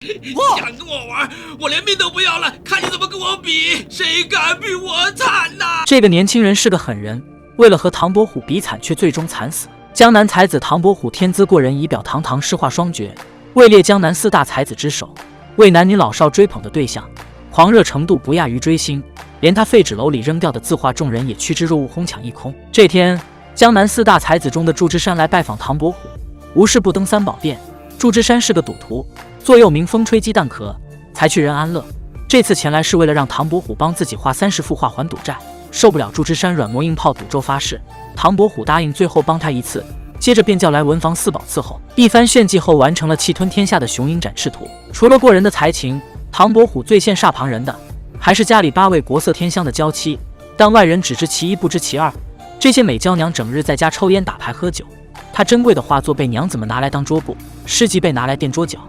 想跟我玩，我连命都不要了，看你怎么跟我比，谁敢比我惨呐！这个年轻人是个狠人，为了和唐伯虎比惨，却最终惨死。江南才子唐伯虎天资过人，仪表堂堂，诗画双绝，位列江南4大才子之首，为男女老少追捧的对象，狂热程度不亚于追星，连他废纸篓里扔掉的字画，众人也趋之若鹜，哄抢一空。这天，江南4大才子中的祝枝山来拜访唐伯虎，无事不登3宝殿。祝枝山是个赌徒，座右铭风吹鸡蛋壳，才去人安乐。这次前来是为了让唐伯虎帮自己画30幅画还赌债。受不了祝枝山软磨硬泡赌咒发誓，唐伯虎答应最后帮他一次，接着便叫来文房4宝伺候。一番炫技后，完成了气吞天下的雄鹰展翅图。除了过人的才情，唐伯虎最羡煞旁人的还是家里8位国色天香的娇妻，但外人只知其一不知其二。这些美娇娘整日在家抽烟打牌喝酒，他珍贵的画作被娘子们拿来当桌布，诗集被拿来垫桌角。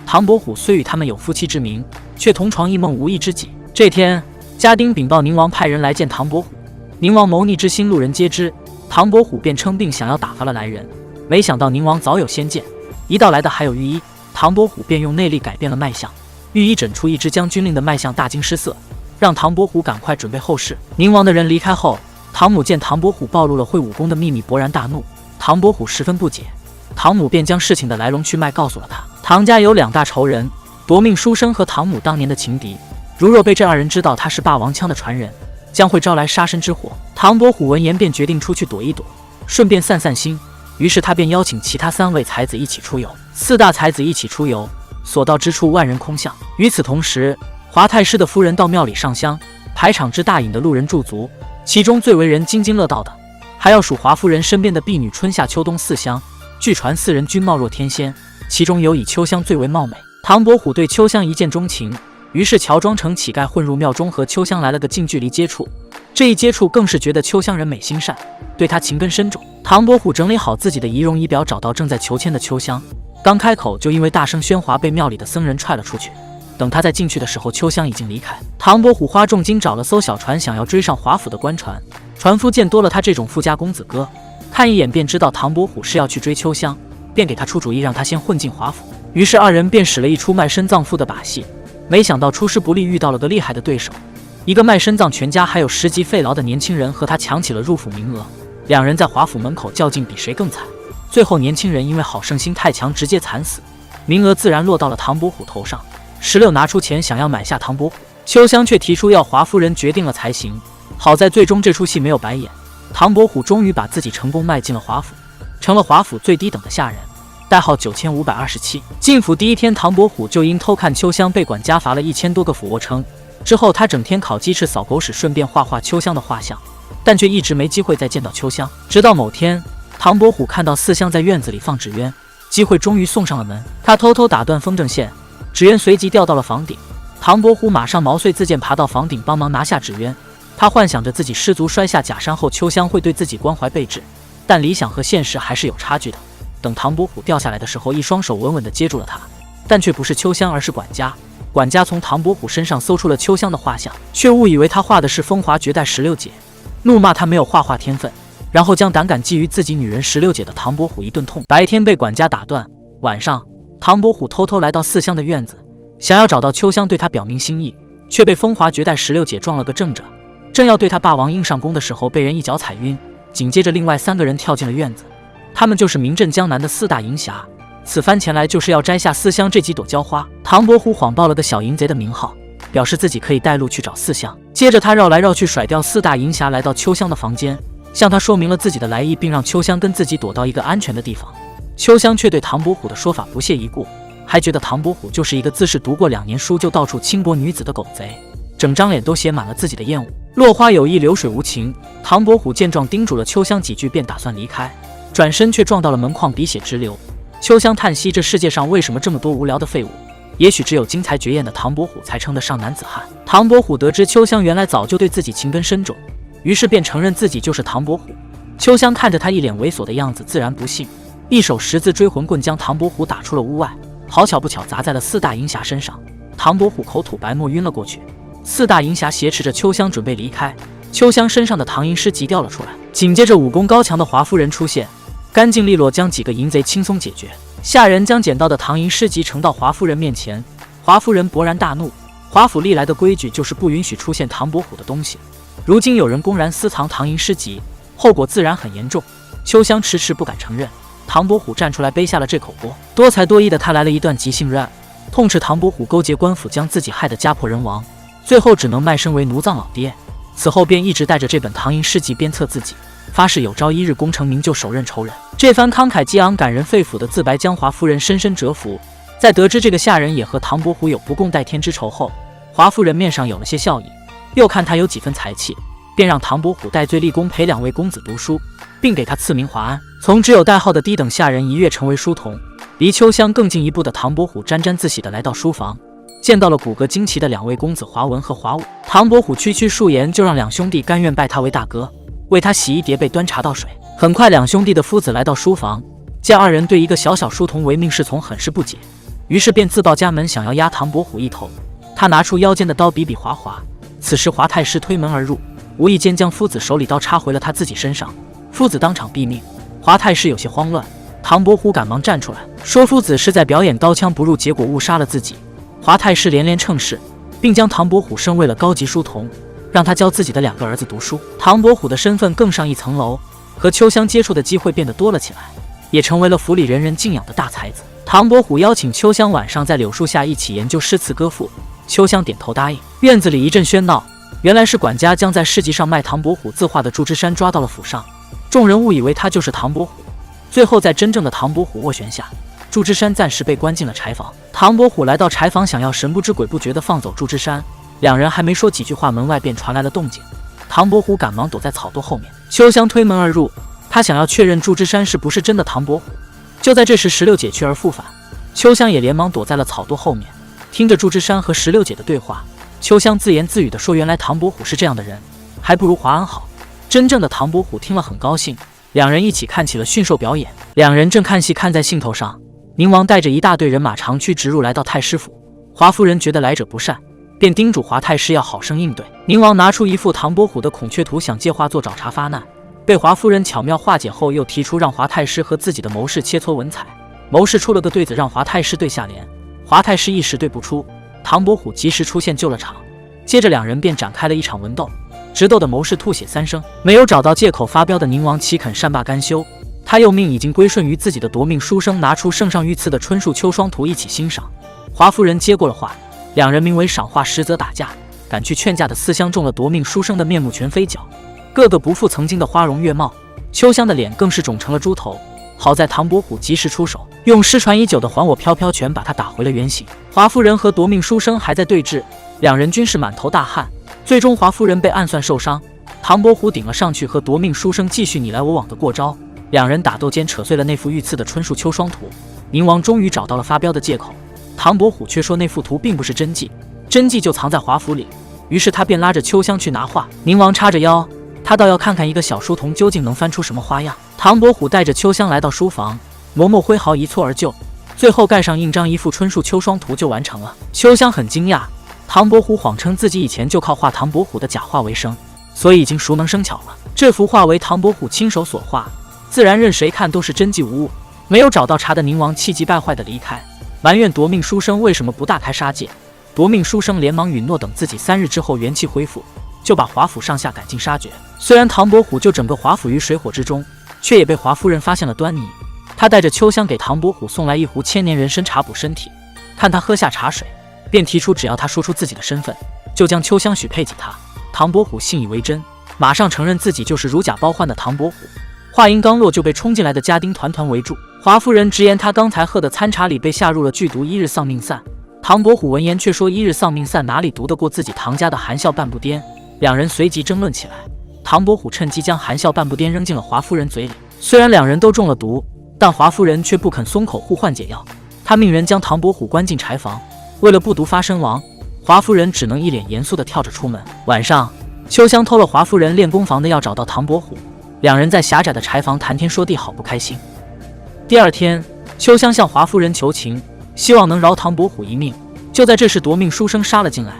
唐伯虎虽与他们有夫妻之名，却同床异梦无一知己。这天，家丁禀报宁王派人来见唐伯虎，宁王谋逆之心路人皆知，唐伯虎便称病想要打发了来人，没想到宁王早有先见，一道来的还有御医，唐伯虎便用内力改变了脉象，御医诊出一支将军令的脉象，大惊失色，让唐伯虎赶快准备后事。宁王的人离开后，唐母见唐伯虎暴露了会武功的秘密，勃然大怒。唐伯虎十分不解，唐母便将事情的来龙去脉告诉了他。唐家有2大仇人，夺命书生和唐母当年的情敌，如若被这2人知道他是霸王枪的传人，将会招来杀身之祸。唐伯虎闻言便决定出去躲一躲，顺便散散心。于是他便邀请其他3位才子一起出游。4大才子一起出游，所到之处万人空巷。与此同时，华太师的夫人到庙里上香，排场之大引的路人驻足，其中最为人津津乐道的，还要数华夫人身边的婢女春夏秋冬4香。据传4人均貌若天仙，其中有以秋香最为貌美。唐伯虎对秋香一见钟情，于是乔装成乞丐混入庙中，和秋香来了个近距离接触。这一接触更是觉得秋香人美心善，对她情根深重。唐伯虎整理好自己的仪容仪表，找到正在求签的秋香，刚开口就因为大声喧哗被庙里的僧人踹了出去。等他再进去的时候，秋香已经离开。唐伯虎花重金找了艘小船，想要追上华府的官船。船夫见多了他这种富家公子哥，看一眼便知道唐伯虎是要去追秋香，便给他出主意，让他先混进华府。于是2人便使了一出卖身葬父的把戏。没想到出师不利，遇到了个厉害的对手，一个卖身葬全家还有10级废牢的年轻人，和他抢起了入府名额。2人在华府门口较劲，比谁更惨。最后年轻人因为好胜心太强，直接惨死，名额自然落到了唐伯虎头上。石榴拿出钱想要买下唐伯虎，秋香却提出要华夫人决定了才行。好在最终这出戏没有白演，唐伯虎终于把自己成功卖进了华府，成了华府最低等的下人，代号9527。进府第1天，唐伯虎就因偷看秋香被管家罚了1000多个俯卧撑。之后他整天烤鸡翅扫狗屎，顺便画秋香的画像，但却一直没机会再见到秋香。直到某天，唐伯虎看到4香在院子里放纸鸢，机会终于送上了门。他偷偷打断风筝线，纸鸢随即掉到了房顶。唐伯虎马上毛遂自荐爬到房顶帮忙拿下纸鸢。他幻想着自己失足摔下假山后，秋香会对自己关怀备至，但理想和现实还是有差距的。等唐伯虎掉下来的时候，一双手稳稳地接住了他，但却不是秋香，而是管家。管家从唐伯虎身上搜出了秋香的画像，却误以为他画的是风华绝代16姐，怒骂他没有画天分，然后将胆敢觊觎自己女人16姐的唐伯虎一顿痛。白天被管家打断，晚上唐伯虎偷偷来到4香的院子，想要找到秋香对他表明心意，却被风华绝代16姐撞了个正着。正要对他霸王硬上弓的时候，被人一脚踩晕，紧接着另外3个人跳进了院子，他们就是名震江南的4大银侠。此番前来就是要摘下4香这几朵娇花。唐伯虎谎报了个小淫贼的名号，表示自己可以带路去找4香。接着他绕来绕去甩掉4大银侠，来到秋香的房间，向他说明了自己的来意，并让秋香跟自己躲到一个安全的地方。秋香却对唐伯虎的说法不屑一顾，还觉得唐伯虎就是一个自是读过2年书就到处轻薄女子的狗贼，整张脸都写满了自己的厌恶。落花有意，流水无情。唐伯虎见状，叮嘱了秋香几句，便打算离开，转身却撞到了门框，鼻血直流。秋香叹息，这世界上为什么这么多无聊的废物？也许只有惊才绝艳的唐伯虎才称得上男子汉。唐伯虎得知秋香原来早就对自己情根深重，于是便承认自己就是唐伯虎。秋香看着他一脸猥琐的样子，自然不信，一手10字追魂棍将唐伯虎打出了屋外，好巧不巧砸在了4大银侠身上。唐伯虎口吐白沫晕了过去。4大银侠挟持着秋香准备离开，秋香身上的唐银诗集掉了出来。紧接着武功高强的华夫人出现，干净利落将几个淫贼轻松解决。下人将捡到的唐银诗集呈到华夫人面前，华夫人勃然大怒，华府历来的规矩就是不允许出现唐伯虎的东西，如今有人公然私藏唐寅诗集，后果自然很严重。秋香迟迟不敢承认，唐伯虎站出来背下了这口锅。多才多艺的他来了一段即兴 rap， 痛斥唐伯虎勾结官府将自己害得家破人亡，最后只能卖身为奴藏老爹。此后便一直带着这本唐寅诗集鞭策自己，发誓有朝一日功成名就，手刃仇人。这番慷慨激昂、感人肺腑的自白将华夫人深深折服。在得知这个下人也和唐伯虎有不共戴天之仇后，华夫人面上有了些笑意，又看他有几分才气，便让唐伯虎戴罪立功，陪两位公子读书，并给他赐名华安。从只有代号的低等下人一跃成为书童，离秋香更进一步的唐伯虎沾沾自喜地来到书房，见到了骨骼惊奇的两位公子华文和华武。唐伯虎区区数言就让两兄弟甘愿拜他为大哥，为他洗一碟被端茶倒水。很快两兄弟的夫子来到书房，见二人对一个小小书童唯命是从，很是不解，于是便自报家门，想要压唐伯虎一头。他拿出腰间的刀，比比划划。此时华太师推门而入，无意间将夫子手里刀插回了他自己身上，夫子当场毙命。华太师有些慌乱，唐伯虎赶忙站出来说夫子是在表演刀枪不入，结果误杀了自己。华太师连连称是，并将唐伯虎升为了高级书童，让他教自己的两个儿子读书。唐伯虎的身份更上一层楼，和秋香接触的机会变得多了起来，也成为了府里人人敬仰的大才子。唐伯虎邀请秋香晚上在柳树下一起研究诗词歌赋，秋香点头答应。院子里一阵喧闹，原来是管家将在市集上卖唐伯虎字画的祝枝山抓到了府上，众人误以为他就是唐伯虎，最后在真正的唐伯虎斡旋下，祝枝山暂时被关进了柴房。唐伯虎来到柴房，想要神不知鬼不觉地放走祝枝山，两人还没说几句话，门外便传来了动静。唐伯虎赶忙躲在草垛后面，秋香推门而入，他想要确认祝枝山是不是真的唐伯虎。就在这时16姐去而复返，秋香也连忙躲在了草垛后面，听着祝枝山和16姐的对话，秋香自言自语地说，原来唐伯虎是这样的人，还不如华安好。真正的唐伯虎听了很高兴，两人一起看起了驯兽表演。两人正看戏，看在兴头上，宁王带着一大队人马长驱直入来到太师府。华夫人觉得来者不善，便叮嘱华太师要好生应对。宁王拿出一幅唐伯虎的孔雀图，想借画作找茬发难，被华夫人巧妙化解后，又提出让华太师和自己的谋士切磋文采。谋士出了个对子，让华太师对下联，华太师一时对不出，唐伯虎及时出现救了场。接着两人便展开了一场文斗，直斗的谋士吐血3声。没有找到借口发飙的宁王岂肯善罢甘休，他又命已经归顺于自己的夺命书生拿出圣上御赐的春树秋霜图一起欣赏。华夫人接过了画，两人名为赏画，实则打架。赶去劝架的思乡中了夺命书生的面目全非脚，个个不复曾经的花容月貌。秋香的脸更是肿成了猪头，好在唐伯虎及时出手，用失传已久的还我飘飘拳把他打回了原形。华夫人和夺命书生还在对峙，两人均是满头大汗，最终华夫人被暗算受伤，唐伯虎顶了上去，和夺命书生继续你来我往的过招。两人打斗间扯碎了那幅御赐的春树秋霜图，宁王终于找到了发飙的借口，唐伯虎却说那幅图并不是真迹，真迹就藏在华府里。于是他便拉着秋香去拿画。宁王叉着腰，他倒要看看一个小书童究竟能翻出什么花样。唐伯虎带着秋香来到书房，嬷嬷挥毫一蹴而就，最后盖上印章，一幅春树秋霜图就完成了。秋香很惊讶，唐伯虎谎称自己以前就靠画唐伯虎的假画为生，所以已经熟能生巧了。这幅画为唐伯虎亲手所画，自然任谁看都是真迹无误。没有找到茬的宁王气急败坏地离开，埋怨夺命书生为什么不大开杀戒。夺命书生连忙允诺等自己3日之后元气恢复，就把华府上下赶尽杀绝。虽然唐伯虎就整个华府于水火之中，却也被华夫人发现了端倪。他带着秋香给唐伯虎送来一壶千年人参茶补身体，看他喝下茶水，便提出只要他说出自己的身份，就将秋香许配给他。唐伯虎信以为真，马上承认自己就是如假包换的唐伯虎。话音刚落，就被冲进来的家丁团团围住。华夫人直言他刚才喝的参茶里被下入了剧毒1日丧命散。唐伯虎闻言却说1日丧命散哪里毒得过自己唐家的含笑半步癫。两人随即争论起来，唐伯虎趁机将含笑半步癫扔进了华夫人嘴里。虽然两人都中了毒，但华夫人却不肯松口互换解药，她命人将唐伯虎关进柴房，为了不毒发身亡，华夫人只能一脸严肃地跳着出门。晚上，秋香偷了华夫人练功房的药，找到唐伯虎，两人在狭窄的柴房谈天说地，好不开心。第二天，秋香向华夫人求情，希望能饶唐伯虎一命。就在这时，夺命书生杀了进来，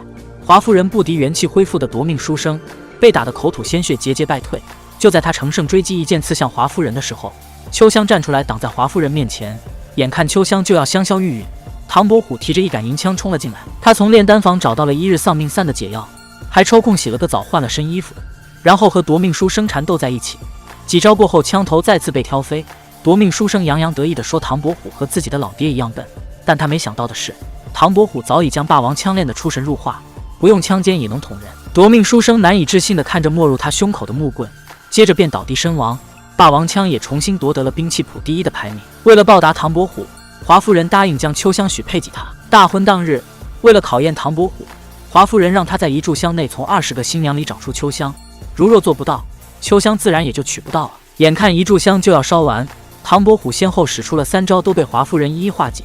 华夫人不敌元气恢复的夺命书生，被打得口吐鲜血，节节败退。就在他乘胜追击，一剑刺向华夫人的时候，秋香站出来挡在华夫人面前。眼看秋香就要香消玉殒，唐伯虎提着一杆银枪冲了进来，他从炼丹房找到了1日丧命散的解药，还抽空洗了个澡，换了身衣服，然后和夺命书生缠斗在一起。几招过后，枪头再次被挑飞。夺命书生洋洋得意地说唐伯虎和自己的老爹一样笨，但他没想到的是，唐伯虎早已将霸王枪练得出神入化，不用枪尖也能捅人。夺命书生难以置信地看着没入他胸口的木棍，接着便倒地身亡。霸王枪也重新夺得了兵器谱第1的排名。为了报答唐伯虎，华夫人答应将秋香许配给他。大婚当日，为了考验唐伯虎，华夫人让他在一炷香内从20个新娘里找出秋香，如若做不到，秋香自然也就娶不到了。眼看一炷香就要烧完，唐伯虎先后使出了3招，都被华夫人一一化解。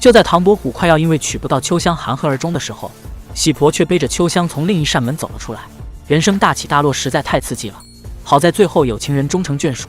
就在唐伯虎快要因为娶不到秋香含恨而终的时候，喜婆却背着秋香从另一扇门走了出来。人生大起大落实在太刺激了，好在最后有情人终成眷属。